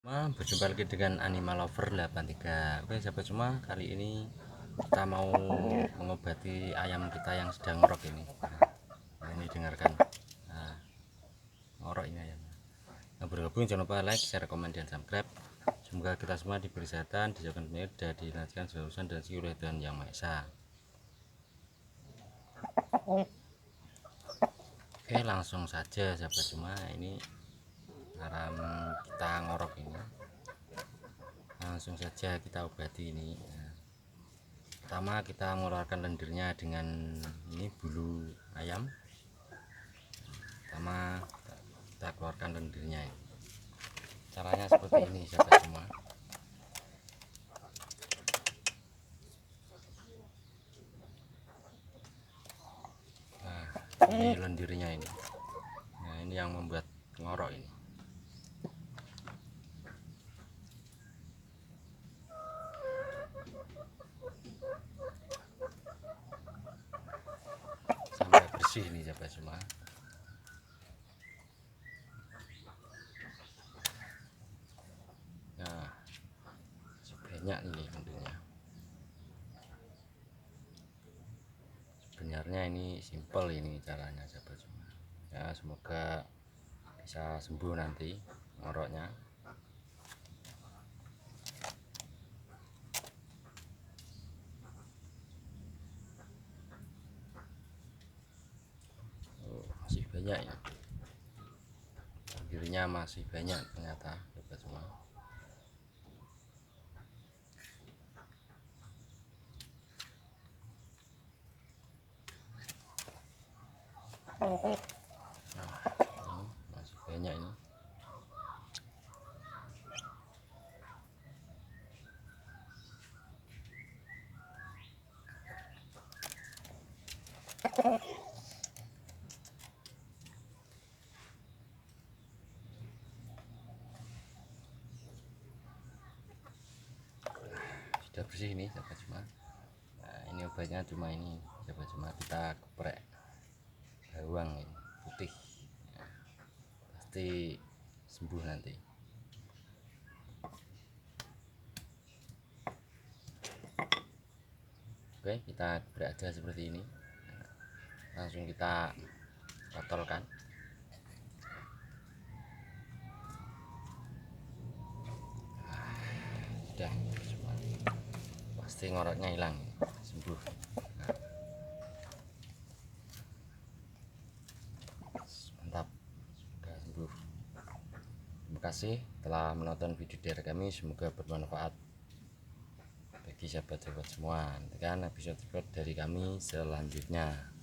Berjumpa lagi dengan Animal Lover 83. Oke sahabat semua, kali ini kita mau mengobati ayam kita yang sedang ngorok ini. Nah, ini dengarkan. Nah, ngorok ini ayam. Nah, bergabung jangan lupa like, share, komen, dan subscribe. Semoga kita semua diberi kesehatan, dijauhkan penyakit, dan dilancarkan segala urusan dan rezeki oleh Tuhan Yang Maha Esa. Oke, langsung saja sahabat semua, ini alarm kita ngorok ini. Langsung saja kita obati ini. Pertama kita mengeluarkan lendirnya dengan ini bulu ayam. Pertama kita keluarkan lendirnya ini. Caranya seperti ini sahabat semua. Nah, ini lendirnya ini. Nah, ini yang membuat ngorok ini. Sampai bersih ini sahabat semua. Nah, sebanyak ini lendirnya. Sebenarnya ini simple ini caranya sahabat semua. Ya, semoga bisa sembuh nanti ngoroknya. Masih banyak ya, lendirnya masih banyak ternyata sahabat semua. Nah, ini masih banyak ini. Sudah bersih ini sahabat semua. Nah, ini obatnya cuma ini sahabat semua, kita geprek bawang ini putih. Nah, pasti sembuh nanti. Oke, kita geprek aja seperti ini. Langsung kita potolkan. Sudah semua, pasti ngoroknya hilang, sembuh. Mantap, sudah sembuh. Terima kasih telah menonton video dari kami, semoga bermanfaat bagi sahabat-sahabat semua. Nantikan episode dari kami selanjutnya.